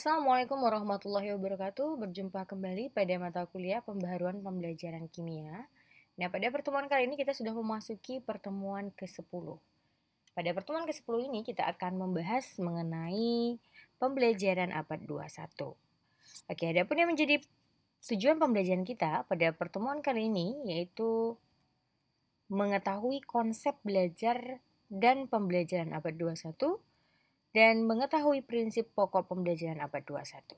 Assalamualaikum warahmatullahi wabarakatuh. Berjumpa kembali pada mata kuliah pembaharuan pembelajaran kimia. Nah, pada pertemuan kali ini kita sudah memasuki pertemuan ke-10. Pada pertemuan ke-10 ini kita akan membahas mengenai pembelajaran abad 21. Oke, adapun yang menjadi tujuan pembelajaran kita pada pertemuan kali ini yaitu mengetahui konsep belajar dan pembelajaran abad 21 dan mengetahui prinsip pokok pembelajaran abad 21.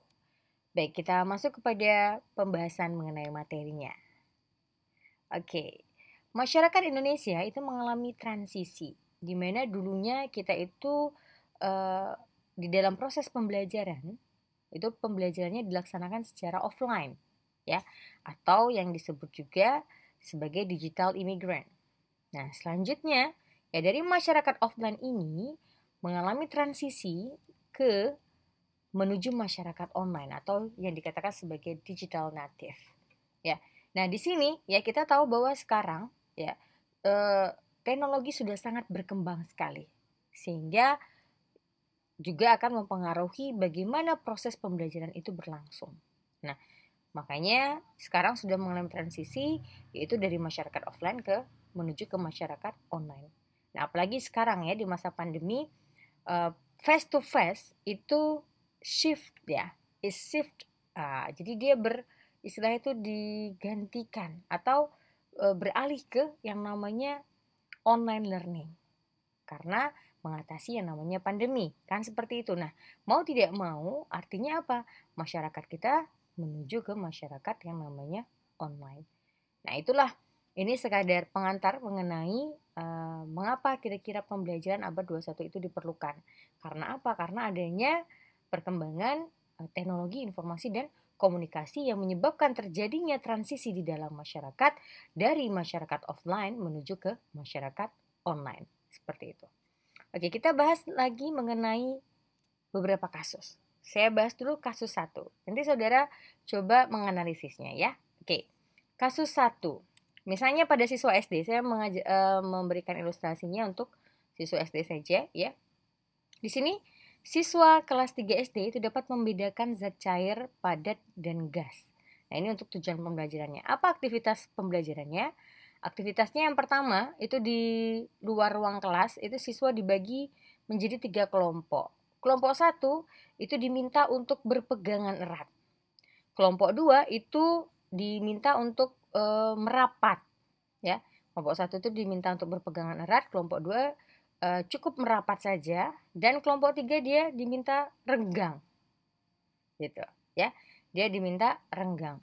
Baik, kita masuk kepada pembahasan mengenai materinya. Oke, masyarakat Indonesia itu mengalami transisi, di mana dulunya kita itu di dalam proses pembelajaran, itu pembelajarannya dilaksanakan secara offline, ya, atau yang disebut juga sebagai digital immigrant. Nah, selanjutnya, ya dari masyarakat offline ini mengalami transisi ke menuju masyarakat online atau yang dikatakan sebagai digital native. Ya. Nah, di sini ya kita tahu bahwa sekarang ya teknologi sudah sangat berkembang sekali sehingga juga akan mempengaruhi bagaimana proses pembelajaran itu berlangsung. Nah, makanya sekarang sudah mengalami transisi yaitu dari masyarakat offline ke menuju ke masyarakat online. Nah, apalagi sekarang ya di masa pandemi face to face itu shift ya, is shift. Jadi dia istilah itu digantikan atau beralih ke yang namanya online learning karena mengatasi yang namanya pandemi kan seperti itu. Nah, mau tidak mau artinya apa? Masyarakat kita menuju ke masyarakat yang namanya online. Nah, itulah ini sekadar pengantar mengenai mengapa kira-kira pembelajaran abad 21 itu diperlukan. Karena apa? Karena adanya perkembangan teknologi informasi dan komunikasi yang menyebabkan terjadinya transisi di dalam masyarakat dari masyarakat offline menuju ke masyarakat online. Seperti itu. Oke, kita bahas lagi mengenai beberapa kasus. Saya bahas dulu kasus 1. Nanti saudara coba menganalisisnya ya. Oke, kasus 1. Misalnya pada siswa SD, saya memberikan ilustrasinya untuk siswa SD saja ya. Di sini siswa kelas 3 SD itu dapat membedakan zat cair, padat, dan gas. Nah, ini untuk tujuan pembelajarannya. Apa aktivitas pembelajarannya? Aktivitasnya yang pertama itu di luar ruang kelas itu siswa dibagi menjadi 3 kelompok. Kelompok 1 itu diminta untuk berpegangan erat. Kelompok 2 itu diminta untuk merapat ya. Kelompok 1 itu diminta untuk berpegangan erat, kelompok 2 cukup merapat saja, dan kelompok 3 dia diminta renggang. Gitu ya. Dia diminta renggang.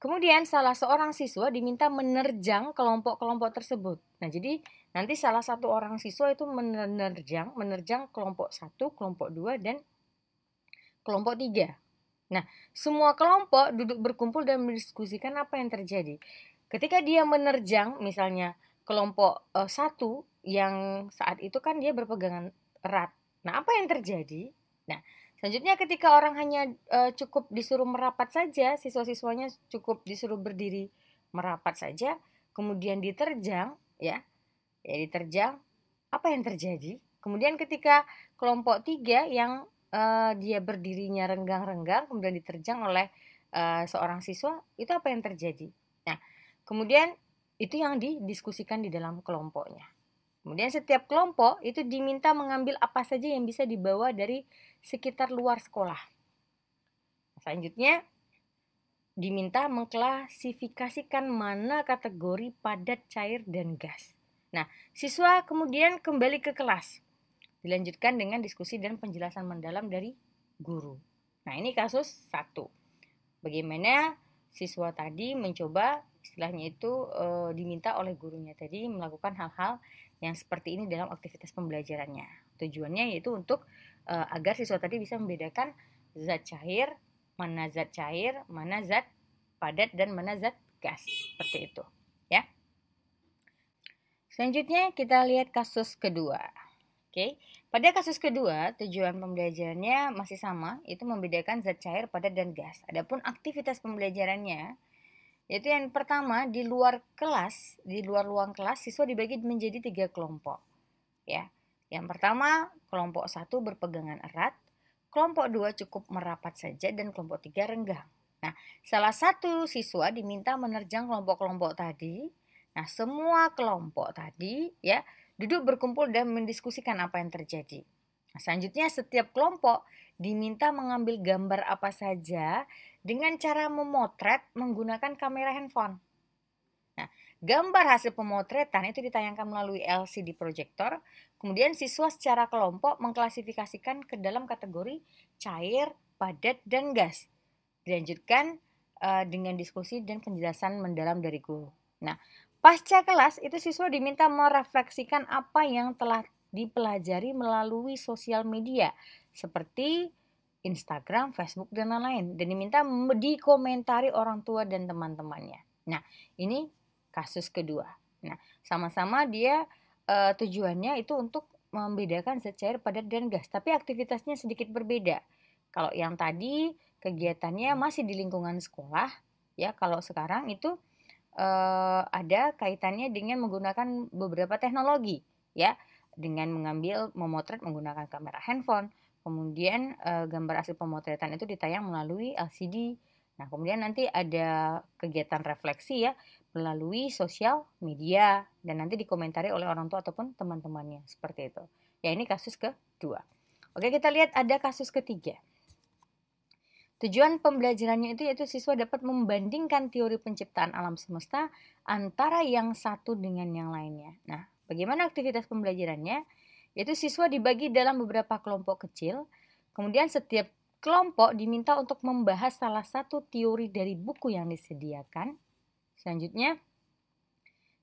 Kemudian salah seorang siswa diminta menerjang kelompok-kelompok tersebut. Nah, jadi nanti salah satu orang siswa itu menerjang kelompok 1, kelompok 2 dan kelompok 3. Nah, semua kelompok duduk berkumpul dan mendiskusikan apa yang terjadi. Ketika dia menerjang misalnya kelompok 1 yang saat itu kan dia berpegangan erat. Nah, apa yang terjadi? Nah, selanjutnya ketika orang hanya cukup disuruh merapat saja, siswa-siswanya cukup disuruh berdiri merapat saja, kemudian diterjang ya diterjang, apa yang terjadi? Kemudian ketika kelompok 3 yang dia berdirinya renggang-renggang kemudian diterjang oleh seorang siswa, itu apa yang terjadi? Nah, kemudian itu yang didiskusikan di dalam kelompoknya. Kemudian setiap kelompok itu diminta mengambil apa saja yang bisa dibawa dari sekitar luar sekolah. Selanjutnya diminta mengklasifikasikan mana kategori padat, cair, dan gas. Nah, siswa kemudian kembali ke kelas. Dilanjutkan dengan diskusi dan penjelasan mendalam dari guru. Nah, ini kasus 1. Bagaimana siswa tadi mencoba istilahnya itu diminta oleh gurunya tadi melakukan hal-hal yang seperti ini dalam aktivitas pembelajarannya. Tujuannya yaitu untuk agar siswa tadi bisa membedakan zat cair, mana zat padat, dan mana zat gas. Seperti itu. Ya. Selanjutnya kita lihat kasus kedua. Oke, pada kasus kedua tujuan pembelajarannya masih sama, itu membedakan zat cair, padat, dan gas. Adapun aktivitas pembelajarannya yaitu yang pertama di luar ruang kelas siswa dibagi menjadi 3 kelompok. Ya, yang pertama kelompok 1 berpegangan erat, kelompok 2 cukup merapat saja dan kelompok 3 renggang. Nah, salah satu siswa diminta menerjang kelompok-kelompok tadi. Nah, semua kelompok tadi ya duduk berkumpul dan mendiskusikan apa yang terjadi. Nah, selanjutnya setiap kelompok diminta mengambil gambar apa saja dengan cara memotret menggunakan kamera handphone. Nah, gambar hasil pemotretan itu ditayangkan melalui LCD proyektor. Kemudian siswa secara kelompok mengklasifikasikan ke dalam kategori cair, padat, dan gas. Dilanjutkan dengan diskusi dan penjelasan mendalam dari guru. Nah, pasca kelas itu siswa diminta merefleksikan apa yang telah dipelajari melalui sosial media seperti Instagram, Facebook, dan lain-lain. Dan diminta dikomentari orang tua dan teman-temannya. Nah, ini kasus kedua. Nah, sama-sama dia tujuannya itu untuk membedakan zat cair, padat, dan gas. Tapi aktivitasnya sedikit berbeda. Kalau yang tadi kegiatannya masih di lingkungan sekolah, ya. Kalau sekarang itu ada kaitannya dengan menggunakan beberapa teknologi, ya, dengan memotret menggunakan kamera handphone. Kemudian gambar hasil pemotretan itu ditayang melalui LCD. Nah, kemudian nanti ada kegiatan refleksi ya melalui sosial media dan nanti dikomentari oleh orang tua ataupun teman-temannya seperti itu. Ya, ini kasus kedua. Oke, kita lihat ada kasus ketiga. Tujuan pembelajarannya itu yaitu siswa dapat membandingkan teori penciptaan alam semesta antara yang satu dengan yang lainnya. Nah, bagaimana aktivitas pembelajarannya? Yaitu siswa dibagi dalam beberapa kelompok kecil, kemudian setiap kelompok diminta untuk membahas salah satu teori dari buku yang disediakan. Selanjutnya,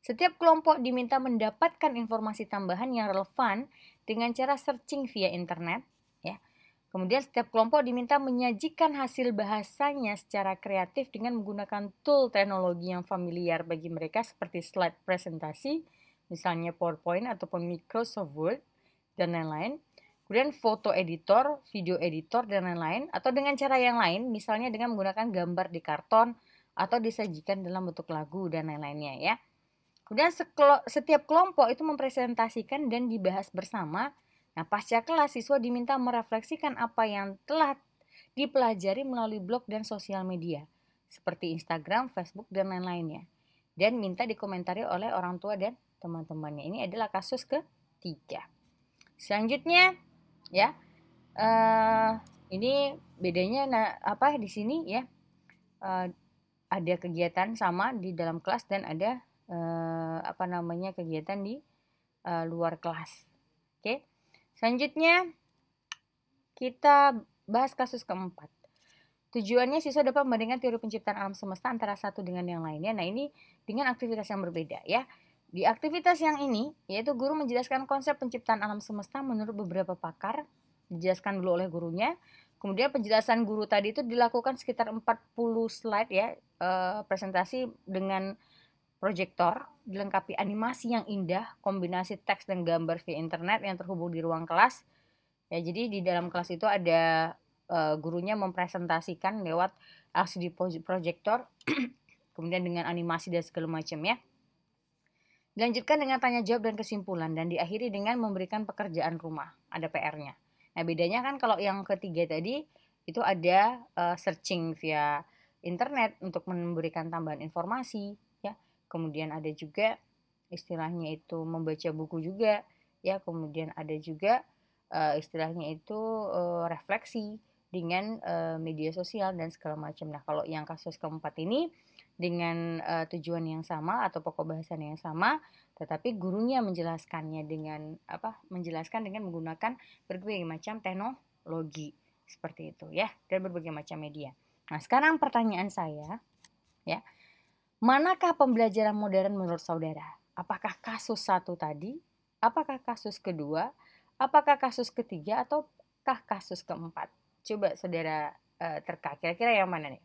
setiap kelompok diminta mendapatkan informasi tambahan yang relevan dengan cara searching via internet. Ya. Kemudian setiap kelompok diminta menyajikan hasil bahasanya secara kreatif dengan menggunakan tool teknologi yang familiar bagi mereka seperti slide presentasi, misalnya PowerPoint ataupun Microsoft Word, dan lain-lain. Kemudian foto editor, video editor, dan lain-lain. Atau dengan cara yang lain, misalnya dengan menggunakan gambar di karton atau disajikan dalam bentuk lagu dan lain-lainnya ya. Kemudian setiap kelompok itu mempresentasikan dan dibahas bersama. Nah, pasca kelas siswa diminta merefleksikan apa yang telah dipelajari melalui blog dan sosial media seperti Instagram, Facebook, dan lain-lainnya. Dan minta dikomentari oleh orang tua dan teman-temannya. Ini adalah kasus ketiga. Selanjutnya ya, ini bedanya apa di sini ya? Ada kegiatan sama di dalam kelas dan ada kegiatan di luar kelas. Oke. Selanjutnya kita bahas kasus keempat. Tujuannya siswa dapat membandingkan teori penciptaan alam semesta antara satu dengan yang lainnya. Nah, ini dengan aktivitas yang berbeda ya. Di aktivitas yang ini, yaitu guru menjelaskan konsep penciptaan alam semesta menurut beberapa pakar, dijelaskan dulu oleh gurunya. Kemudian penjelasan guru tadi itu dilakukan sekitar 40 slide ya, presentasi dengan proyektor, dilengkapi animasi yang indah, kombinasi teks dan gambar via internet yang terhubung di ruang kelas. Ya, jadi di dalam kelas itu ada gurunya mempresentasikan lewat LCD proyektor, kemudian dengan animasi dan segala macam ya. Dilanjutkan dengan tanya jawab dan kesimpulan dan diakhiri dengan memberikan pekerjaan rumah, ada PR-nya. Nah, bedanya kan kalau yang ketiga tadi itu ada searching via internet untuk memberikan tambahan informasi ya. Kemudian ada juga istilahnya itu membaca buku juga ya. Kemudian ada juga istilahnya itu refleksi dengan media sosial dan segala macam. Nah, kalau yang kasus keempat ini dengan tujuan yang sama atau pokok bahasan yang sama, tetapi gurunya menjelaskannya dengan menjelaskan dengan menggunakan berbagai macam teknologi seperti itu ya, dan berbagai macam media. Nah, sekarang pertanyaan saya ya, manakah pembelajaran modern menurut saudara? Apakah kasus satu tadi? Apakah kasus kedua? Apakah kasus ketiga? Ataukah kasus keempat? Coba saudara terka, kira-kira yang mana nih?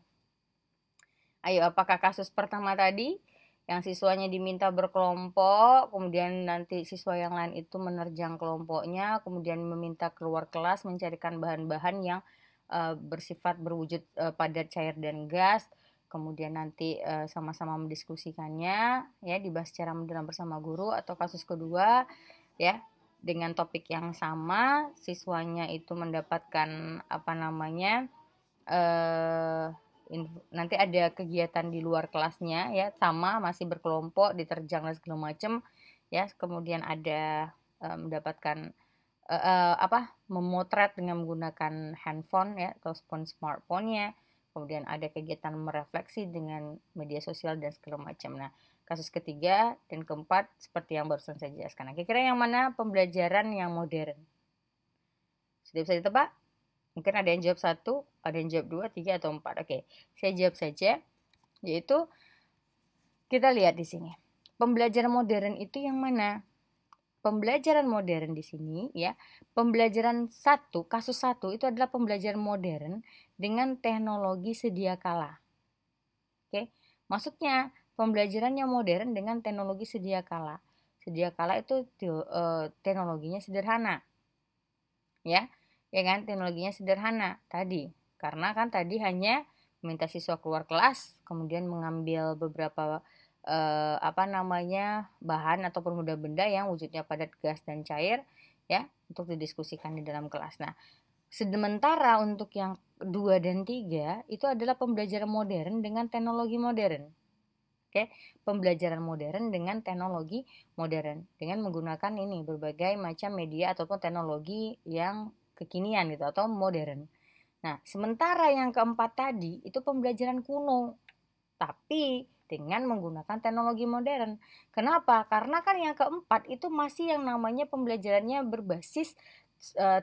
Ayo, apakah kasus pertama tadi yang siswanya diminta berkelompok, kemudian nanti siswa yang lain itu menerjang kelompoknya, kemudian meminta keluar kelas mencarikan bahan-bahan yang bersifat berwujud padat, cair, dan gas, kemudian nanti sama-sama mendiskusikannya ya, dibahas secara mendalam bersama guru, atau kasus kedua ya, dengan topik yang sama, siswanya itu mendapatkan nanti ada kegiatan di luar kelasnya ya, sama masih berkelompok, diterjang dan segala macam ya. Kemudian ada mendapatkan memotret dengan menggunakan handphone ya atau smartphone-nya. Kemudian ada kegiatan merefleksi dengan media sosial dan segala macam. Nah, kasus ketiga dan keempat seperti yang barusan saya jelaskan. Nah, kira-kira yang mana pembelajaran yang modern? Sudah bisa ditebak? Mungkin ada yang jawab 1, ada yang jawab 2, 3, atau 4. Oke, saya jawab saja. Yaitu kita lihat di sini. Pembelajaran modern itu yang mana? Pembelajaran modern di sini ya, pembelajaran kasus 1 itu adalah pembelajaran modern dengan teknologi sedia kala. Oke, maksudnya pembelajarannya modern dengan teknologi sedia kala. Sedia kala itu teknologinya sederhana. Ya kan, teknologinya sederhana tadi. Karena kan tadi hanya meminta siswa keluar kelas, kemudian mengambil beberapa bahan ataupun benda-benda yang wujudnya padat, gas, dan cair ya, untuk didiskusikan di dalam kelas. Nah, sementara untuk yang 2 dan 3 itu adalah pembelajaran modern dengan teknologi modern. Oke, pembelajaran modern dengan teknologi modern dengan menggunakan ini berbagai macam media ataupun teknologi yang kekinian gitu atau modern. Nah, sementara yang keempat tadi itu pembelajaran kuno, tapi dengan menggunakan teknologi modern. Kenapa? Karena kan yang keempat itu masih yang namanya pembelajarannya berbasis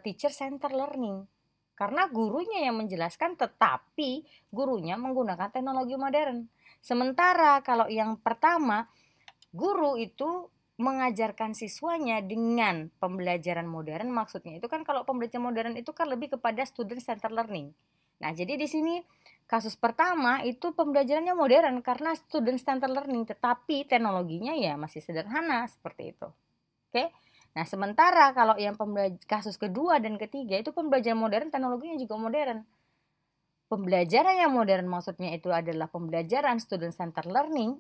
teacher center learning. Karena gurunya yang menjelaskan, tetapi gurunya menggunakan teknologi modern. Sementara kalau yang pertama, guru itu mengajarkan siswanya dengan pembelajaran modern. Maksudnya itu kan kalau pembelajaran modern itu kan lebih kepada student center learning. Nah, jadi di sini kasus pertama itu pembelajarannya modern karena student center learning, tetapi teknologinya ya masih sederhana seperti itu. Oke. Nah, sementara kalau yang kasus kedua dan ketiga itu pembelajaran modern, teknologinya juga modern. Pembelajaran yang modern maksudnya itu adalah pembelajaran student center learning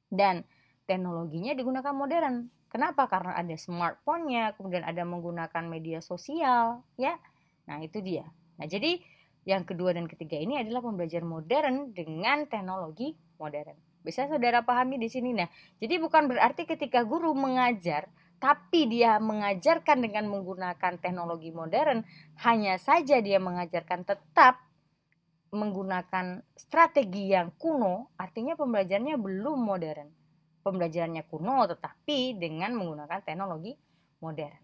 dan teknologinya digunakan modern. Kenapa? Karena ada smartphone-nya, kemudian ada menggunakan media sosial, ya. Nah, itu dia. Nah, jadi yang kedua dan ketiga ini adalah pembelajaran modern dengan teknologi modern. Bisa saudara pahami di sini? Nah, jadi bukan berarti ketika guru mengajar, tapi dia mengajarkan dengan menggunakan teknologi modern, hanya saja dia mengajarkan tetap menggunakan strategi yang kuno, artinya pembelajarannya belum modern. Pembelajarannya kuno tetapi dengan menggunakan teknologi modern.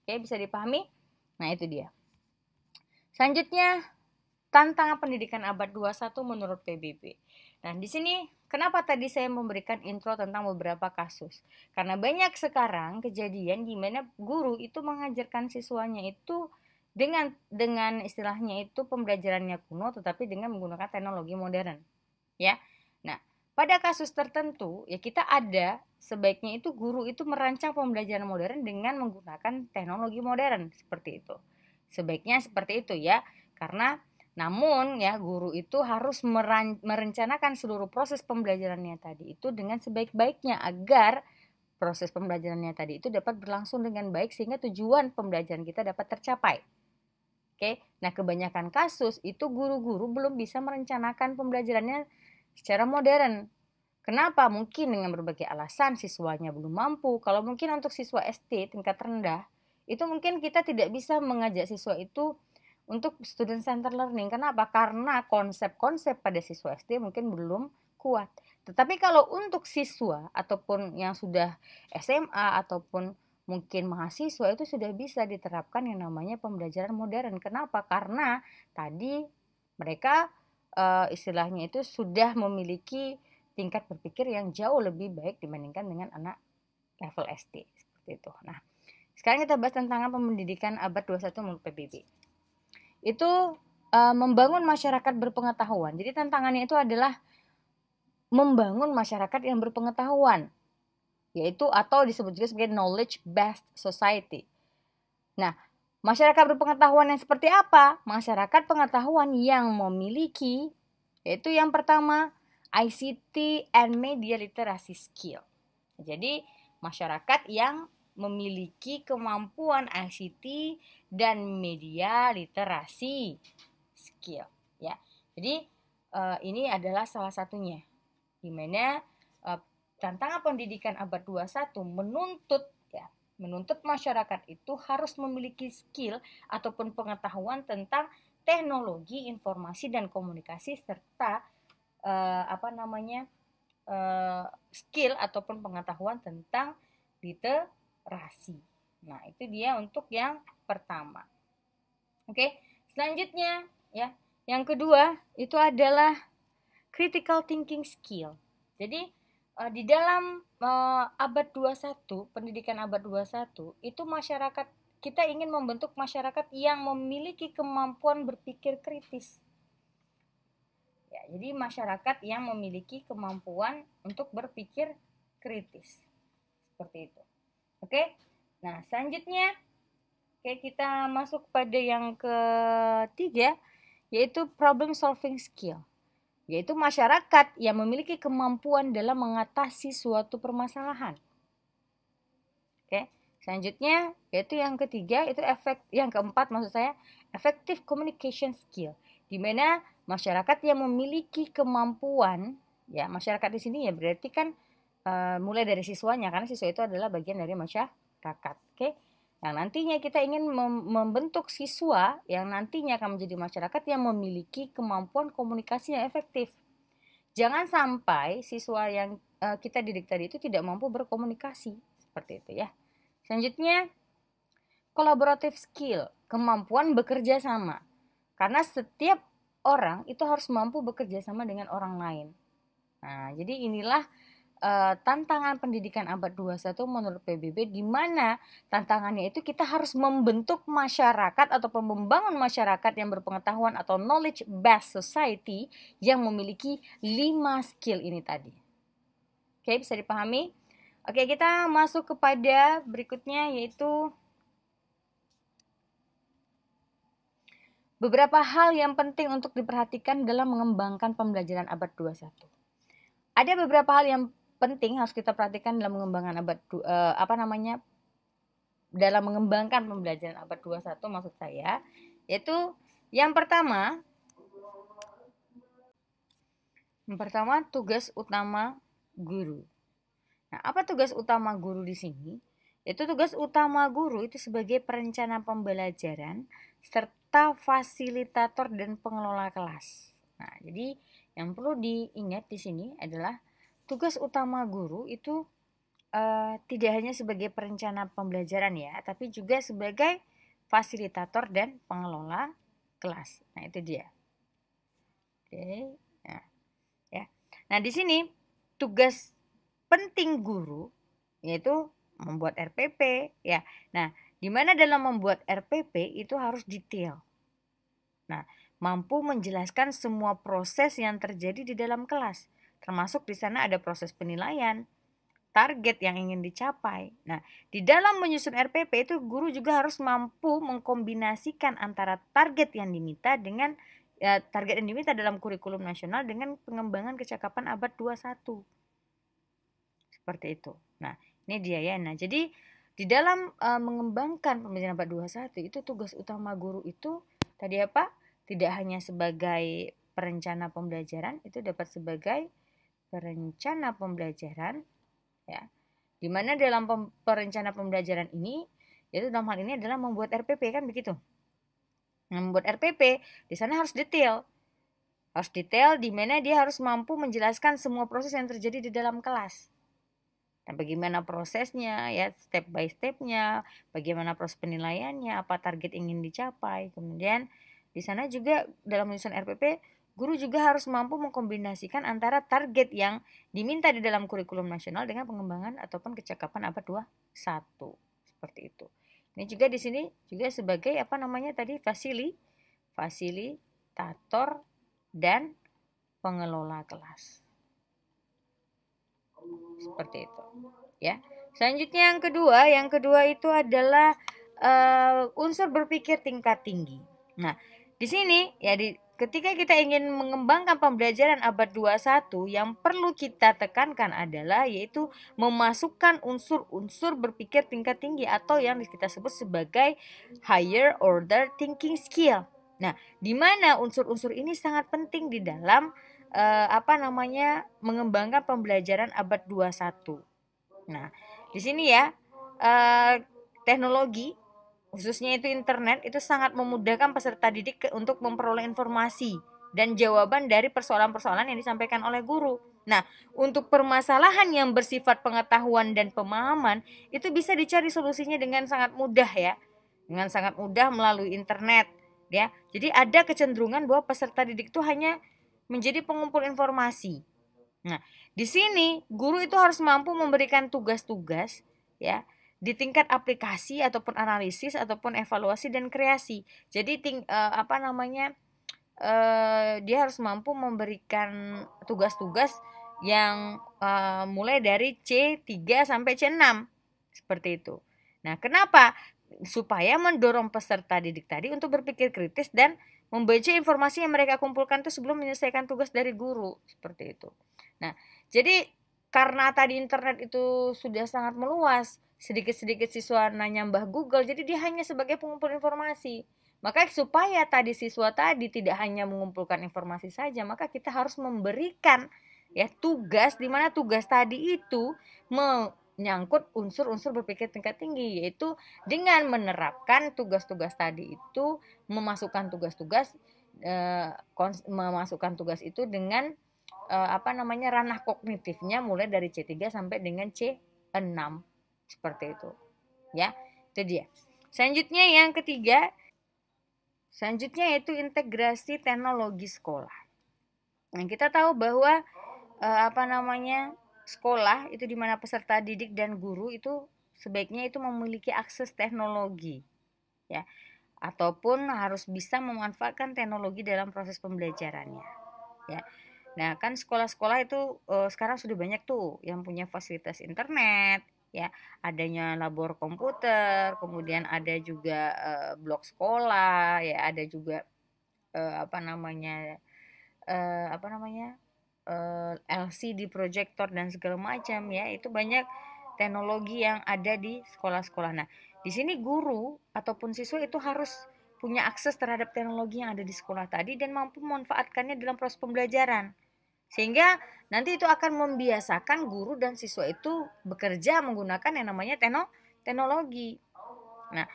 Oke, bisa dipahami? Nah, itu dia. Selanjutnya, tantangan pendidikan abad 21 menurut PBB. Nah, di sini kenapa tadi saya memberikan intro tentang beberapa kasus? Karena banyak sekarang kejadian di mana guru itu mengajarkan siswanya itu dengan istilahnya itu pembelajarannya kuno tetapi dengan menggunakan teknologi modern. Ya. Nah, pada kasus tertentu ya kita ada sebaiknya itu guru itu merancang pembelajaran modern dengan menggunakan teknologi modern seperti itu. Sebaiknya seperti itu ya. Karena namun ya guru itu harus merencanakan seluruh proses pembelajarannya tadi itu dengan sebaik-baiknya agar proses pembelajarannya tadi itu dapat berlangsung dengan baik sehingga tujuan pembelajaran kita dapat tercapai. Oke, nah kebanyakan kasus itu guru-guru belum bisa merencanakan pembelajarannya secara modern. Kenapa? Mungkin dengan berbagai alasan siswanya belum mampu. Kalau mungkin untuk siswa SD tingkat rendah, itu mungkin kita tidak bisa mengajak siswa itu untuk student center learning. Kenapa? Karena konsep-konsep pada siswa SD mungkin belum kuat. Tetapi kalau untuk siswa ataupun yang sudah SMA ataupun mungkin mahasiswa itu sudah bisa diterapkan yang namanya pembelajaran modern. Kenapa? Karena tadi mereka istilahnya itu sudah memiliki tingkat berpikir yang jauh lebih baik dibandingkan dengan anak level SD seperti itu. Nah, sekarang kita bahas tentang pendidikan abad 21 menurut PBB. Itu membangun masyarakat berpengetahuan. Jadi tantangannya itu adalah membangun masyarakat yang berpengetahuan, yaitu atau disebut juga sebagai knowledge based society. Nah, masyarakat berpengetahuan yang seperti apa? Masyarakat pengetahuan yang memiliki, yaitu yang pertama ICT and media literacy skill. Jadi masyarakat yang memiliki kemampuan ICT dan media literasi skill ya. Jadi ini adalah salah satunya di mana tantangan pendidikan abad 21 menuntut masyarakat itu harus memiliki skill ataupun pengetahuan tentang teknologi, informasi dan komunikasi serta skill ataupun pengetahuan tentang literasi. Nah, itu dia untuk yang pertama. Oke, selanjutnya ya. Yang kedua itu adalah critical thinking skill. Jadi di dalam abad 21, pendidikan abad 21 itu masyarakat kita ingin membentuk masyarakat yang memiliki kemampuan berpikir kritis. Ya, jadi masyarakat yang memiliki kemampuan untuk berpikir kritis. Seperti itu. Oke. Nah, selanjutnya kita masuk pada yang ketiga yaitu problem solving skill. Yaitu masyarakat yang memiliki kemampuan dalam mengatasi suatu permasalahan. Oke, selanjutnya yaitu yang ketiga itu yang keempat maksud saya effective communication skill, di mana masyarakat yang memiliki kemampuan ya, masyarakat di sini ya berarti kan mulai dari siswanya karena siswa itu adalah bagian dari masyarakat. Oke. Yang nantinya kita ingin membentuk siswa yang nantinya akan menjadi masyarakat yang memiliki kemampuan komunikasi yang efektif. Jangan sampai siswa yang kita didik tadi itu tidak mampu berkomunikasi. Seperti itu ya. Selanjutnya, collaborative skill, kemampuan bekerja sama. Karena setiap orang itu harus mampu bekerja sama dengan orang lain. Nah, jadi inilah tantangan pendidikan abad 21 menurut PBB, di mana tantangannya itu kita harus membentuk masyarakat atau membangun masyarakat yang berpengetahuan atau knowledge based society yang memiliki 5 skill ini tadi. Oke, bisa dipahami? Oke, kita masuk kepada berikutnya yaitu beberapa hal yang penting untuk diperhatikan dalam mengembangkan pembelajaran abad 21. Ada beberapa hal yang penting harus kita perhatikan dalam mengembangkan dalam mengembangkan pembelajaran abad 21 maksud saya, yaitu yang pertama tugas utama guru. Nah, apa tugas utama guru di sini? Yaitu tugas utama guru itu sebagai perencana pembelajaran serta fasilitator dan pengelola kelas. Nah, jadi yang perlu diingat di sini adalah tugas utama guru itu tidak hanya sebagai perencana pembelajaran ya, tapi juga sebagai fasilitator dan pengelola kelas. Nah, itu dia. Oke. Nah, ya. Nah, di sini tugas penting guru yaitu membuat RPP ya. Nah, di mana dalam membuat RPP itu harus detail. Nah, mampu menjelaskan semua proses yang terjadi di dalam kelas. Termasuk di sana ada proses penilaian, target yang ingin dicapai. Nah, di dalam menyusun RPP itu guru juga harus mampu mengkombinasikan antara target yang diminta dengan target yang diminta dalam kurikulum nasional dengan pengembangan kecakapan abad 21. Seperti itu. Nah, ini dia ya. Nah, jadi di dalam mengembangkan pembelajaran abad 21 itu tugas utama guru itu tadi apa? Tidak hanya sebagai perencana pembelajaran, itu dapat sebagai perencana pembelajaran ya. Di mana dalam perencana pembelajaran ini yaitu dalam hal ini adalah membuat RPP kan begitu. Nah, membuat RPP di sana harus detail. Harus detail di mana dia harus mampu menjelaskan semua proses yang terjadi di dalam kelas. Dan bagaimana prosesnya ya, step by stepnya, bagaimana proses penilaiannya, apa target ingin dicapai. Kemudian di sana juga dalam menyusun RPP guru juga harus mampu mengkombinasikan antara target yang diminta di dalam kurikulum nasional dengan pengembangan ataupun kecakapan abad 21. Seperti itu. Ini juga di sini juga sebagai fasilitator dan pengelola kelas. Seperti itu. Ya. Selanjutnya yang kedua itu adalah unsur berpikir tingkat tinggi. Nah, di sini ya ketika kita ingin mengembangkan pembelajaran abad 21, yang perlu kita tekankan adalah yaitu memasukkan unsur-unsur berpikir tingkat tinggi atau yang kita sebut sebagai higher order thinking skill. Nah, di mana unsur-unsur ini sangat penting di dalam mengembangkan pembelajaran abad 21. Nah, di sini ya teknologi khususnya itu internet itu sangat memudahkan peserta didik untuk memperoleh informasi dan jawaban dari persoalan-persoalan yang disampaikan oleh guru. Nah, untuk permasalahan yang bersifat pengetahuan dan pemahaman itu bisa dicari solusinya dengan sangat mudah ya. Dengan sangat mudah melalui internet ya. Jadi ada kecenderungan bahwa peserta didik itu hanya menjadi pengumpul informasi. Nah, di sini guru itu harus mampu memberikan tugas-tugas ya di tingkat aplikasi ataupun analisis ataupun evaluasi dan kreasi. Jadi dia harus mampu memberikan tugas-tugas yang mulai dari C3 sampai C6 seperti itu. Nah, kenapa? Supaya mendorong peserta didik tadi untuk berpikir kritis dan membaca informasi yang mereka kumpulkan itu sebelum menyelesaikan tugas dari guru seperti itu. Nah, jadi karena tadi internet itu sudah sangat meluas, sedikit-sedikit siswa nanya Mbah Google, jadi dia hanya sebagai pengumpul informasi. Maka supaya tadi siswa tadi tidak hanya mengumpulkan informasi saja, maka kita harus memberikan ya tugas, di mana tugas tadi itu menyangkut unsur-unsur berpikir tingkat tinggi, yaitu dengan menerapkan tugas-tugas tadi itu memasukkan tugas tugas itu dengan ranah kognitifnya mulai dari C3 sampai dengan C6 seperti itu ya. Itu dia. Selanjutnya yang ketiga, yaitu integrasi teknologi sekolah. Nah, kita tahu bahwa sekolah itu di mana peserta didik dan guru itu sebaiknya itu memiliki akses teknologi ya, ataupun harus bisa memanfaatkan teknologi dalam proses pembelajarannya ya. Nah, kan sekolah-sekolah itu sekarang sudah banyak tuh yang punya fasilitas internet ya, adanya labor komputer, kemudian ada juga blok sekolah ya, ada juga LCD proyektor dan segala macam ya. Itu banyak teknologi yang ada di sekolah-sekolah. Nah, di sini guru ataupun siswa itu harus punya akses terhadap teknologi yang ada di sekolah tadi dan mampu memanfaatkannya dalam proses pembelajaran. Sehingga nanti itu akan membiasakan guru dan siswa itu bekerja menggunakan yang namanya teknologi. Nah,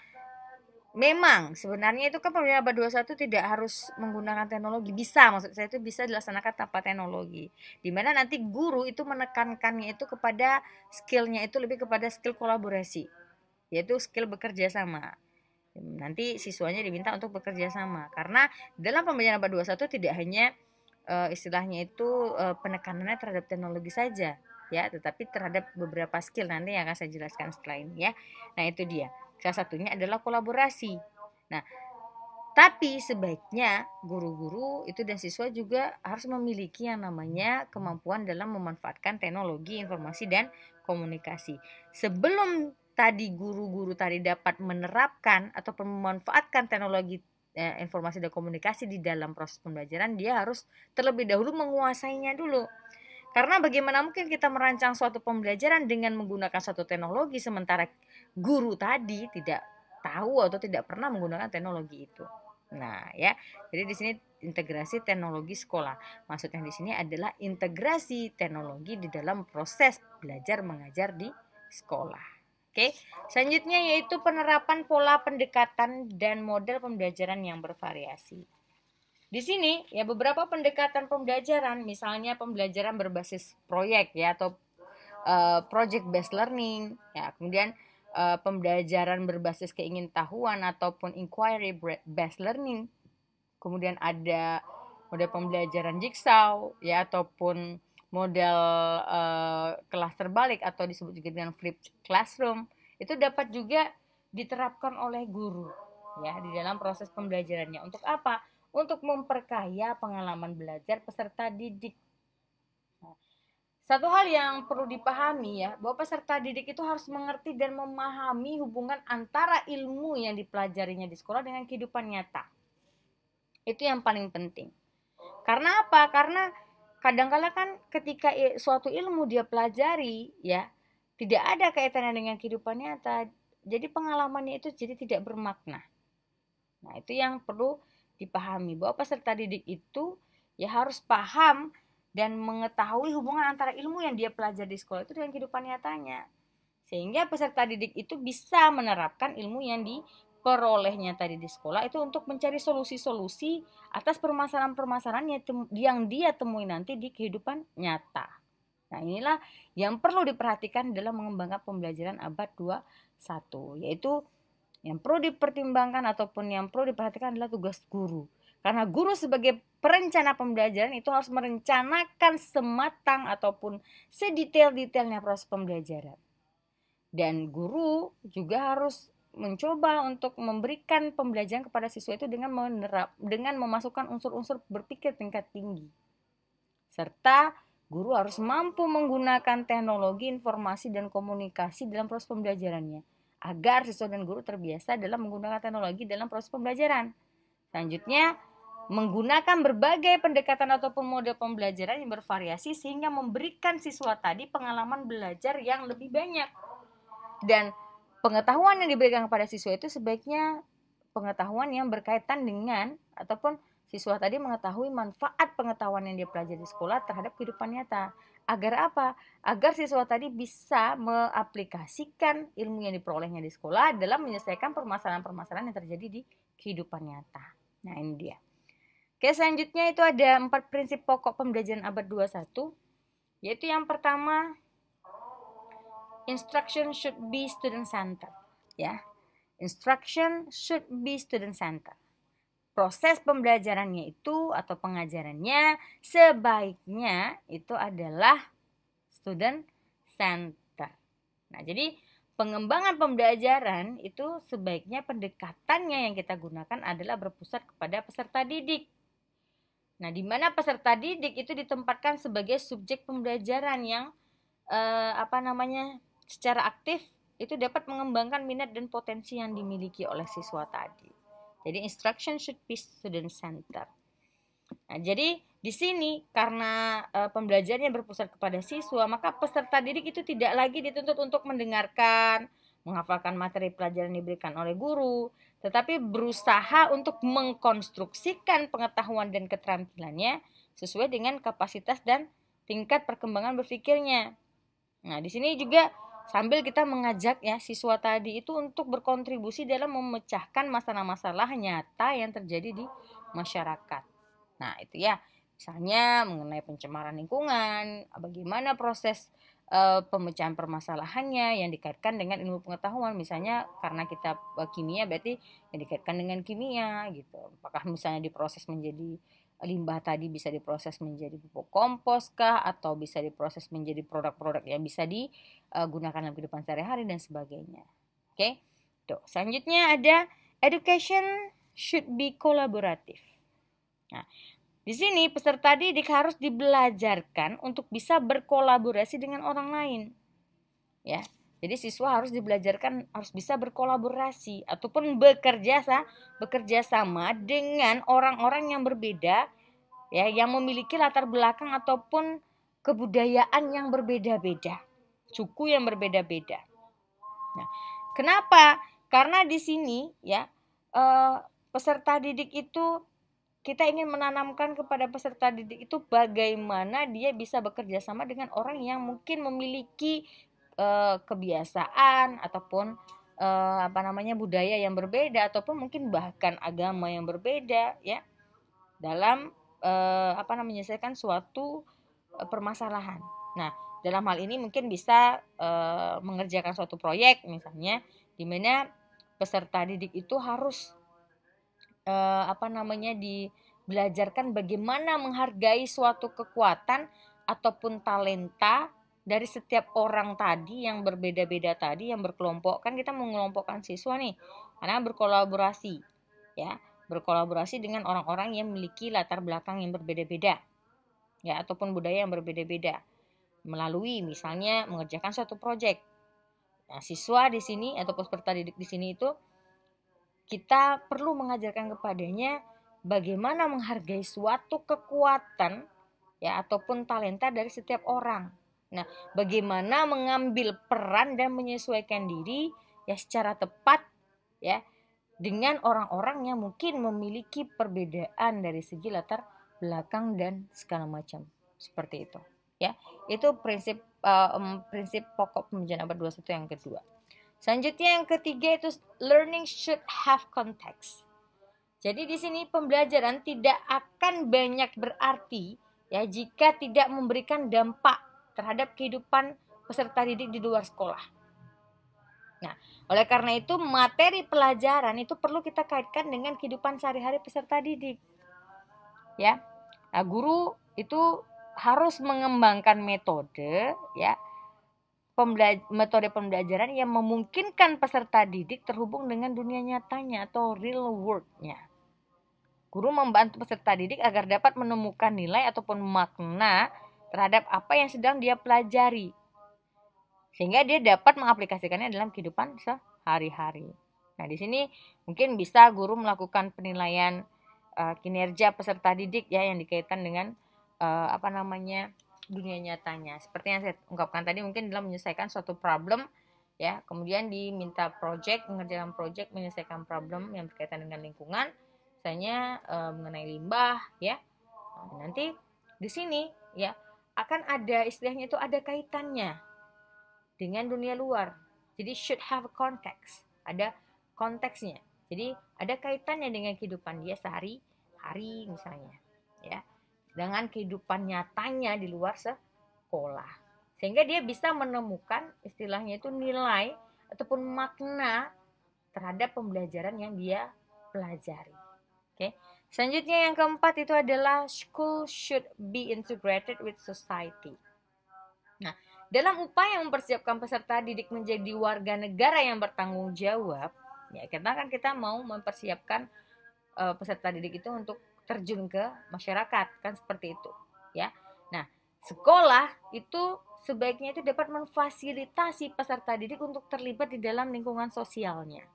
memang sebenarnya itu kan pembelajaran abad 21 tidak harus menggunakan teknologi. Bisa, maksud saya itu bisa dilaksanakan tanpa teknologi. Dimana nanti guru itu menekankannya itu kepada skillnya itu lebih kepada skill kolaborasi, yaitu skill bekerja sama. Nanti siswanya diminta untuk bekerja sama. Karena dalam pembelajaran abad 21 tidak hanya istilahnya itu penekanannya terhadap teknologi saja ya, tetapi terhadap beberapa skill nanti yang akan saya jelaskan setelah ini ya. Nah, itu dia. Salah satunya adalah kolaborasi. Nah, tapi sebaiknya guru-guru itu dan siswa juga harus memiliki yang namanya kemampuan dalam memanfaatkan teknologi informasi dan komunikasi. Sebelum tadi guru-guru tadi dapat menerapkan ataupun memanfaatkan teknologi informasi dan komunikasi di dalam proses pembelajaran, dia harus terlebih dahulu menguasainya dulu. Karena bagaimana mungkin kita merancang suatu pembelajaran dengan menggunakan suatu teknologi sementara guru tadi tidak tahu atau tidak pernah menggunakan teknologi itu. Nah, ya. Jadi di sini integrasi teknologi sekolah. Maksudnya di sini adalah integrasi teknologi di dalam proses belajar mengajar di sekolah. Oke, selanjutnya yaitu penerapan pola pendekatan dan model pembelajaran yang bervariasi. Di sini ya beberapa pendekatan pembelajaran, misalnya pembelajaran berbasis proyek ya atau project based learning ya, kemudian pembelajaran berbasis keingintahuan ataupun inquiry based learning. Kemudian ada model pembelajaran jigsaw ya ataupun model kelas terbalik atau disebut juga dengan flipped classroom. Itu dapat juga diterapkan oleh guru ya di dalam proses pembelajarannya. Untuk apa? Untuk memperkaya pengalaman belajar peserta didik. Satu hal yang perlu dipahami ya, bahwa peserta didik itu harus mengerti dan memahami hubungan antara ilmu yang dipelajarinya di sekolah dengan kehidupan nyata. Itu yang paling penting. Karena apa? Karena kadang-kala kan ketika suatu ilmu dia pelajari ya, tidak ada kaitannya dengan kehidupan nyata. Jadi pengalamannya itu jadi tidak bermakna. Nah, itu yang perlu dipahami, bahwa peserta didik itu ya harus paham dan mengetahui hubungan antara ilmu yang dia pelajari di sekolah itu dengan kehidupan nyatanya. Sehingga peserta didik itu bisa menerapkan ilmu yang diperolehnya tadi di sekolah itu untuk mencari solusi-solusi atas permasalahan-permasalahan yang dia temui nanti di kehidupan nyata. Nah, inilah yang perlu diperhatikan dalam mengembangkan pembelajaran abad 21, yaitu yang perlu dipertimbangkan ataupun yang perlu diperhatikan adalah tugas guru. Karena guru sebagai perencana pembelajaran itu harus merencanakan sematang ataupun sedetail-detailnya proses pembelajaran. Dan guru juga harus mencoba untuk memberikan pembelajaran kepada siswa itu dengan memasukkan unsur-unsur berpikir tingkat tinggi. Serta guru harus mampu menggunakan teknologi informasi dan komunikasi dalam proses pembelajarannya, agar siswa dan guru terbiasa dalam menggunakan teknologi dalam proses pembelajaran. Selanjutnya, menggunakan berbagai pendekatan ataupun mode pembelajaran yang bervariasi sehingga memberikan siswa tadi pengalaman belajar yang lebih banyak. Dan pengetahuan yang diberikan kepada siswa itu sebaiknya pengetahuan yang berkaitan dengan ataupun siswa tadi mengetahui manfaat pengetahuan yang dia pelajari di sekolah terhadap kehidupan nyata. Agar apa? Agar siswa tadi bisa mengaplikasikan ilmu yang diperolehnya di sekolah dalam menyelesaikan permasalahan-permasalahan yang terjadi di kehidupan nyata. Nah, ini dia. Oke, selanjutnya itu ada 4 prinsip pokok pembelajaran abad 21, yaitu yang pertama, instruction should be student centered, ya. Instruction should be student centered. Proses pembelajarannya itu atau pengajarannya sebaiknya itu adalah student center. Nah, jadi pengembangan pembelajaran itu sebaiknya pendekatannya yang kita gunakan adalah berpusat kepada peserta didik. Nah, di mana peserta didik itu ditempatkan sebagai subjek pembelajaran yang secara aktif itu dapat mengembangkan minat dan potensi yang dimiliki oleh siswa tadi. Jadi instruction should be student center. Nah, jadi di sini karena pembelajarannya berpusat kepada siswa, maka peserta didik itu tidak lagi dituntut untuk mendengarkan, menghafalkan materi pelajaran yang diberikan oleh guru, tetapi berusaha untuk mengkonstruksikan pengetahuan dan keterampilannya sesuai dengan kapasitas dan tingkat perkembangan berpikirnya. Nah, di sini juga sambil kita mengajak ya siswa tadi itu untuk berkontribusi dalam memecahkan masalah-masalah nyata yang terjadi di masyarakat. Nah, itu ya, misalnya mengenai pencemaran lingkungan, bagaimana proses pemecahan permasalahannya yang dikaitkan dengan ilmu pengetahuan. Misalnya karena kita kimia berarti yang dikaitkan dengan kimia gitu. Apakah misalnya diproses menjadi limbah tadi bisa diproses menjadi pupuk kompos kah, atau bisa diproses menjadi produk-produk yang bisa digunakan dalam kehidupan sehari-hari dan sebagainya. Oke. Tuh, selanjutnya ada education should be collaborative. Nah, di sini peserta didik harus dibelajarkan untuk bisa berkolaborasi dengan orang lain. Ya. Jadi siswa harus dibelajarkan harus bisa berkolaborasi ataupun bekerja sama dengan orang-orang yang berbeda ya, yang memiliki latar belakang ataupun kebudayaan yang berbeda-beda, suku yang berbeda-beda. Nah, kenapa? Karena di sini ya peserta didik itu kita ingin menanamkan kepada peserta didik itu bagaimana dia bisa bekerja sama dengan orang yang mungkin memiliki kebiasaan ataupun budaya yang berbeda ataupun mungkin bahkan agama yang berbeda ya dalam menyelesaikan suatu permasalahan. Nah, dalam hal ini mungkin bisa mengerjakan suatu proyek misalnya di mana peserta didik itu harus dibelajarkan bagaimana menghargai suatu kekuatan ataupun talenta dari setiap orang tadi yang berbeda-beda tadi, yang berkelompok. Kan kita mengelompokkan siswa nih, karena berkolaborasi ya, berkolaborasi dengan orang-orang yang memiliki latar belakang yang berbeda-beda ya, ataupun budaya yang berbeda-beda melalui misalnya mengerjakan suatu proyek. Nah, siswa di sini atau peserta didik di sini itu kita perlu mengajarkan kepadanya bagaimana menghargai suatu kekuatan ya ataupun talenta dari setiap orang. Nah, bagaimana mengambil peran dan menyesuaikan diri ya secara tepat ya dengan orang-orang yang mungkin memiliki perbedaan dari segi latar belakang dan segala macam. Seperti itu. Ya, itu prinsip pokok pembelajaran abad 21 yang kedua. Selanjutnya yang ketiga itu learning should have context. Jadi di sini pembelajaran tidak akan banyak berarti ya jika tidak memberikan dampak terhadap kehidupan peserta didik di luar sekolah. Nah, oleh karena itu materi pelajaran itu perlu kita kaitkan dengan kehidupan sehari-hari peserta didik. Ya. Nah, guru itu harus mengembangkan metode ya metode pembelajaran yang memungkinkan peserta didik terhubung dengan dunia nyatanya atau real world-nya. Guru membantu peserta didik agar dapat menemukan nilai ataupun makna terhadap apa yang sedang dia pelajari, sehingga dia dapat mengaplikasikannya dalam kehidupan sehari-hari. Nah, di sini mungkin bisa guru melakukan penilaian kinerja peserta didik ya yang dikaitkan dengan dunia nyatanya. Seperti yang saya ungkapkan tadi, mungkin dalam menyelesaikan suatu problem ya, kemudian diminta mengerjakan project menyelesaikan problem yang berkaitan dengan lingkungan, misalnya mengenai limbah ya. Nah, nanti di sini ya akan ada istilahnya itu ada kaitannya dengan dunia luar. Jadi should have context, ada konteksnya. Jadi ada kaitannya dengan kehidupan dia sehari-hari misalnya ya, dengan kehidupan nyatanya di luar sekolah, sehingga dia bisa menemukan istilahnya itu nilai ataupun makna terhadap pembelajaran yang dia pelajari. Oke. Selanjutnya yang keempat itu adalah school should be integrated with society. Nah, dalam upaya mempersiapkan peserta didik menjadi warga negara yang bertanggung jawab, ya kita mau mempersiapkan peserta didik itu untuk terjun ke masyarakat, kan seperti itu, ya. Nah, sekolah itu sebaiknya itu dapat memfasilitasi peserta didik untuk terlibat di dalam lingkungan sosialnya.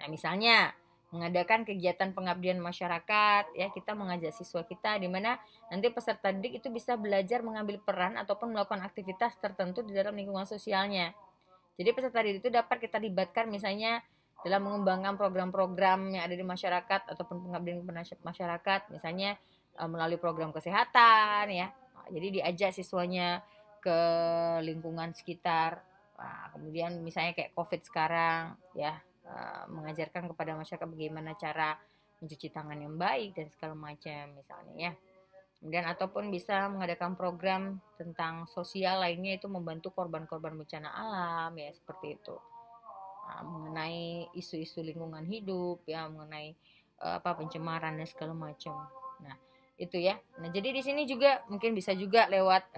Nah, misalnya mengadakan kegiatan pengabdian masyarakat ya, kita mengajak siswa kita di mana nanti peserta didik itu bisa belajar mengambil peran ataupun melakukan aktivitas tertentu di dalam lingkungan sosialnya. Jadi peserta didik itu dapat kita libatkan misalnya dalam mengembangkan program-program yang ada di masyarakat ataupun pengabdian masyarakat, misalnya melalui program kesehatan ya. Nah, jadi diajak siswanya ke lingkungan sekitar. Nah, kemudian misalnya kayak COVID sekarang ya, mengajarkan kepada masyarakat bagaimana cara mencuci tangan yang baik dan segala macam misalnya ya. Kemudian ataupun bisa mengadakan program tentang sosial lainnya, itu membantu korban-korban bencana alam ya, seperti itu. Nah, mengenai isu-isu lingkungan hidup ya, mengenai pencemaran dan segala macam. Nah, itu ya. Nah, jadi di sini juga mungkin bisa juga lewat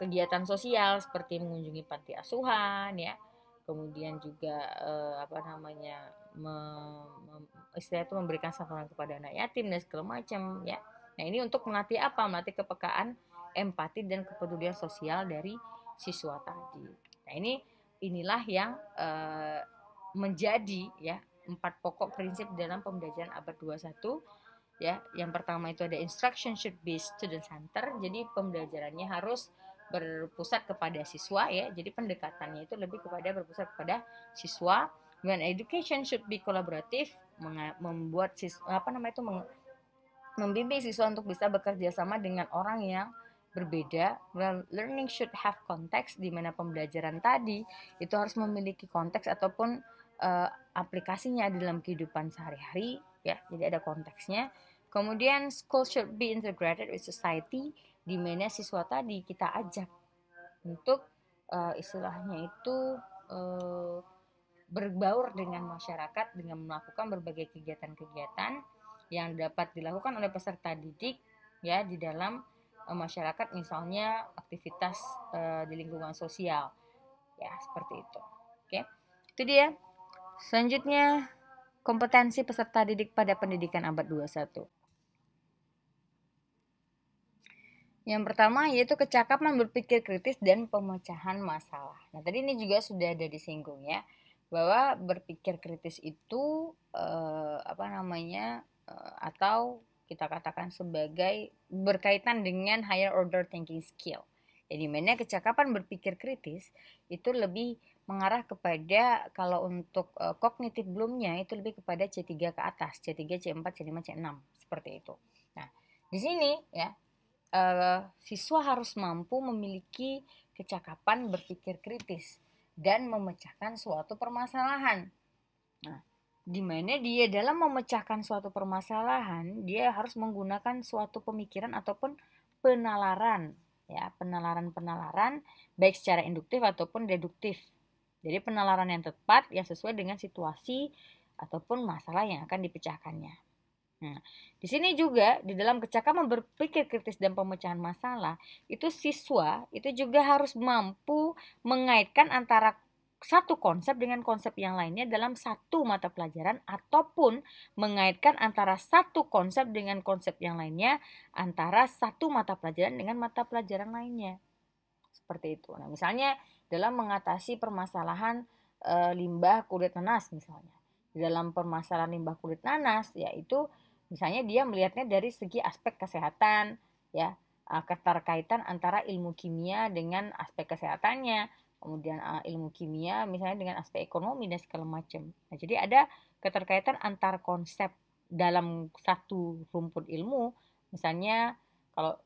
kegiatan sosial seperti mengunjungi panti asuhan ya. Kemudian juga istilahnya itu memberikan santunan kepada anak yatim dan segala macam ya. Nah, ini untuk melatih melatih kepekaan, empati dan kepedulian sosial dari siswa tadi. Nah, inilah yang menjadi ya 4 pokok prinsip dalam pembelajaran abad 21 ya. Yang pertama itu ada instruction should be student center. Jadi pembelajarannya harus berpusat kepada siswa ya. Jadi pendekatannya itu lebih kepada berpusat kepada siswa. Dan education should be collaborative, membuat siswa membimbing siswa untuk bisa bekerja sama dengan orang yang berbeda. Learning should have context, di mana pembelajaran tadi itu harus memiliki konteks ataupun aplikasinya dalam kehidupan sehari-hari ya. Jadi ada konteksnya. Kemudian school should be integrated with society, di mana siswa tadi kita ajak untuk istilahnya itu berbaur dengan masyarakat dengan melakukan berbagai kegiatan-kegiatan yang dapat dilakukan oleh peserta didik ya di dalam masyarakat, misalnya aktivitas di lingkungan sosial ya, seperti itu. Oke, itu dia. Selanjutnya, kompetensi peserta didik pada pendidikan abad 21. Yang pertama yaitu kecakapan berpikir kritis dan pemecahan masalah. Nah, tadi ini juga sudah ada disinggung ya, bahwa berpikir kritis itu atau kita katakan sebagai berkaitan dengan higher order thinking skill. Jadi mana kecakapan berpikir kritis itu lebih mengarah kepada, kalau untuk kognitif Bloomnya itu lebih kepada C3 ke atas, C3, C4, C5, C6 seperti itu. Nah, di sini ya siswa harus mampu memiliki kecakapan berpikir kritis dan memecahkan suatu permasalahan. Nah, di mana dia dalam memecahkan suatu permasalahan, dia harus menggunakan suatu pemikiran ataupun penalaran, ya, penalaran baik secara induktif ataupun deduktif. Jadi penalaran yang tepat yang sesuai dengan situasi ataupun masalah yang akan dipecahkannya. Nah, di sini juga di dalam kecakapan berpikir kritis dan pemecahan masalah, itu siswa itu juga harus mampu mengaitkan antara satu konsep dengan konsep yang lainnya dalam satu mata pelajaran, ataupun mengaitkan antara satu konsep dengan konsep yang lainnya antara satu mata pelajaran dengan mata pelajaran lainnya. Seperti itu. Nah, misalnya dalam mengatasi permasalahan limbah kulit nanas misalnya. Di dalam permasalahan limbah kulit nanas, yaitu misalnya dia melihatnya dari segi aspek kesehatan, ya, keterkaitan antara ilmu kimia dengan aspek kesehatannya, kemudian ilmu kimia misalnya dengan aspek ekonomi dan segala macam. Nah, jadi ada keterkaitan antar konsep dalam satu rumpun ilmu. Misalnya kalau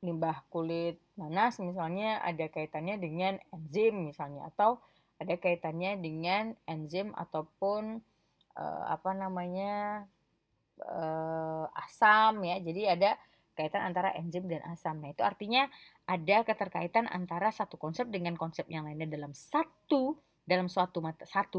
limbah kulit nanas misalnya ada kaitannya dengan enzim misalnya, atau ada kaitannya dengan enzim ataupun asam, ya. Jadi ada kaitan antara enzim dan asam. Nah, itu artinya ada keterkaitan antara satu konsep dengan konsep yang lainnya dalam suatu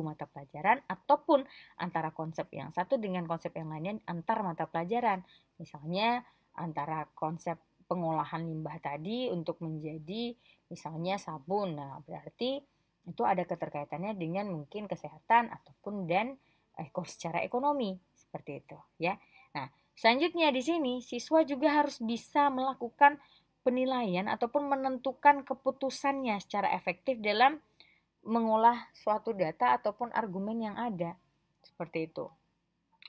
mata pelajaran, ataupun antara konsep yang satu dengan konsep yang lainnya antar mata pelajaran. Misalnya antara konsep pengolahan limbah tadi untuk menjadi misalnya sabun. Nah, berarti itu ada keterkaitannya dengan mungkin kesehatan ataupun dan secara ekonomi, seperti itu, ya. Nah, selanjutnya di sini siswa juga harus bisa melakukan penilaian ataupun menentukan keputusannya secara efektif dalam mengolah suatu data ataupun argumen yang ada, seperti itu.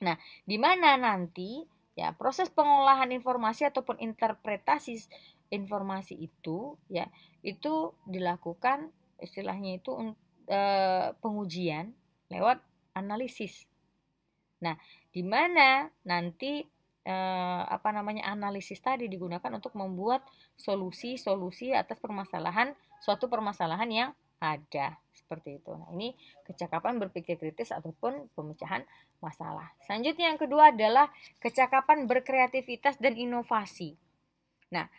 Nah, di mana nanti ya proses pengolahan informasi ataupun interpretasi informasi itu, ya, itu dilakukan istilahnya itu pengujian lewat analisis. Nah, di mana nanti analisis tadi digunakan untuk membuat solusi-solusi atas suatu permasalahan yang ada, seperti itu. Nah, ini kecakapan berpikir kritis ataupun pemecahan masalah. Selanjutnya yang kedua adalah kecakapan berkreativitas dan inovasi. Nah,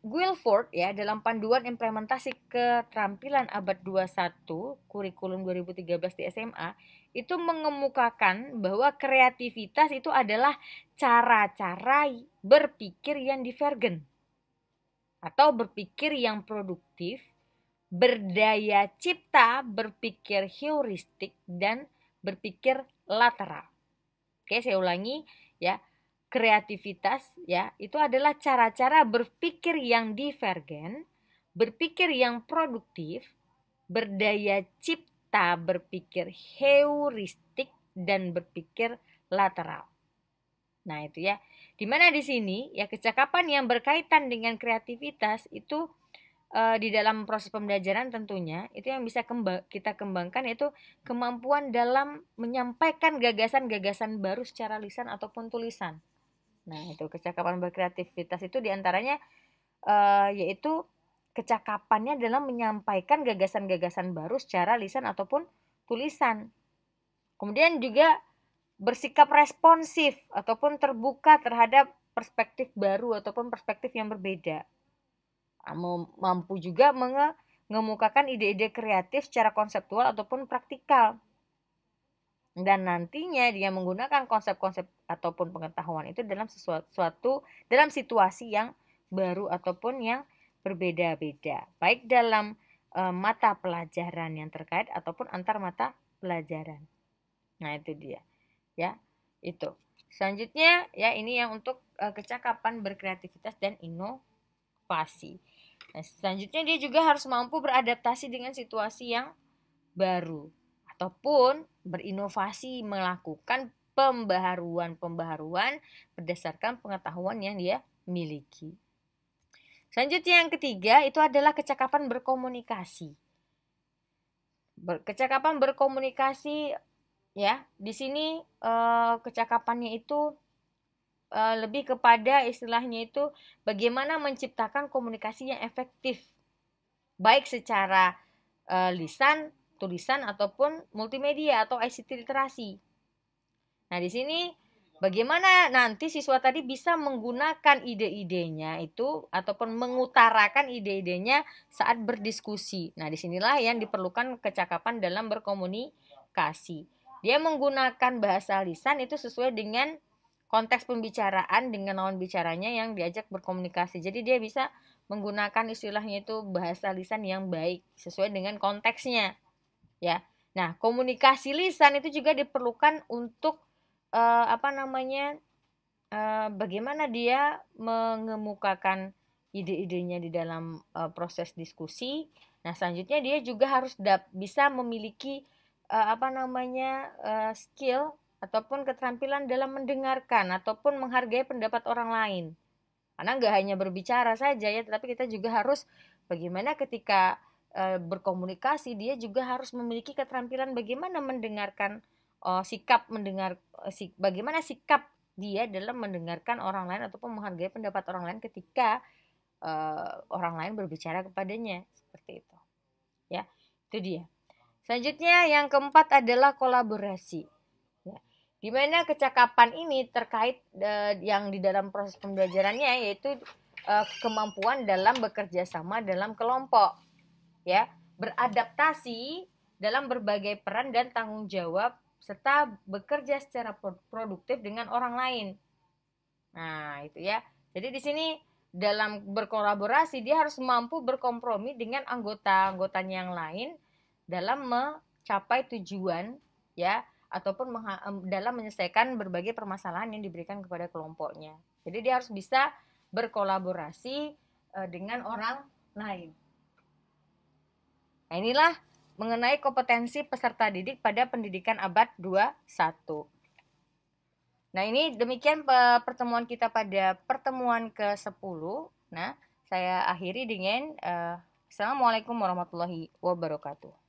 Guilford ya dalam panduan implementasi keterampilan abad 21 kurikulum 2013 di SMA itu mengemukakan bahwa kreativitas itu adalah cara-cara berpikir yang divergen atau berpikir yang produktif, berdaya cipta, berpikir heuristik, dan berpikir lateral. Oke, saya ulangi ya. Kreativitas ya, itu adalah cara-cara berpikir yang divergen, berpikir yang produktif, berdaya cipta, berpikir heuristik, dan berpikir lateral. Nah, itu ya. Dimana di sini ya kecakapan yang berkaitan dengan kreativitas itu di dalam proses pembelajaran tentunya itu yang bisa kita kembangkan yaitu kemampuan dalam menyampaikan gagasan-gagasan baru secara lisan ataupun tulisan. Nah, itu kecakapan berkreativitas itu diantaranya yaitu kecakapannya dalam menyampaikan gagasan-gagasan baru secara lisan ataupun tulisan. Kemudian juga bersikap responsif ataupun terbuka terhadap perspektif baru ataupun perspektif yang berbeda. Mampu juga mengemukakan ide-ide kreatif secara konseptual ataupun praktikal. Dan nantinya dia menggunakan konsep-konsep ataupun pengetahuan itu dalam dalam situasi yang baru ataupun yang berbeda-beda, baik dalam mata pelajaran yang terkait ataupun antar mata pelajaran. Nah, itu dia. Ya, itu. Selanjutnya ya ini yang untuk kecakapan berkreativitas dan inovasi. Nah, selanjutnya dia juga harus mampu beradaptasi dengan situasi yang baru ataupun berinovasi, melakukan pembaharuan berdasarkan pengetahuan yang dia miliki. Selanjutnya yang ketiga itu adalah kecakapan berkomunikasi. Kecakapan berkomunikasi ya, di sini kecakapannya itu lebih kepada istilahnya itu bagaimana menciptakan komunikasi yang efektif, baik secara lisan, tulisan ataupun multimedia atau ICT literasi. Nah, di sini bagaimana nanti siswa tadi bisa menggunakan ide-idenya itu ataupun mengutarakan ide-idenya saat berdiskusi. Nah, disinilah yang diperlukan kecakapan dalam berkomunikasi. Dia menggunakan bahasa lisan itu sesuai dengan konteks pembicaraan dengan lawan bicaranya yang diajak berkomunikasi. Jadi dia bisa menggunakan istilahnya itu bahasa lisan yang baik sesuai dengan konteksnya, ya. Nah, komunikasi lisan itu juga diperlukan untuk bagaimana dia mengemukakan ide-idenya di dalam proses diskusi. Nah, selanjutnya dia juga harus bisa memiliki skill ataupun keterampilan dalam mendengarkan ataupun menghargai pendapat orang lain. Karena nggak hanya berbicara saja ya, tetapi kita juga harus bagaimana ketika berkomunikasi, dia juga harus memiliki keterampilan bagaimana mendengarkan bagaimana sikap dia dalam mendengarkan orang lain ataupun menghargai pendapat orang lain ketika orang lain berbicara kepadanya, seperti itu. Ya, itu dia. Selanjutnya yang keempat adalah kolaborasi. Ya, di mana kecakapan ini terkait yang di dalam proses pembelajarannya yaitu kemampuan dalam bekerja sama dalam kelompok, ya, beradaptasi dalam berbagai peran dan tanggung jawab serta bekerja secara produktif dengan orang lain. Nah, itu ya. Jadi di sini dalam berkolaborasi dia harus mampu berkompromi dengan anggota-anggotanya yang lain dalam mencapai tujuan, ya, ataupun dalam menyelesaikan berbagai permasalahan yang diberikan kepada kelompoknya. Jadi dia harus bisa berkolaborasi dengan orang lain. Nah, inilah mengenai kompetensi peserta didik pada pendidikan abad 21. Nah, ini demikian pertemuan kita pada pertemuan ke-10. Nah, saya akhiri dengan Assalamualaikum warahmatullahi wabarakatuh.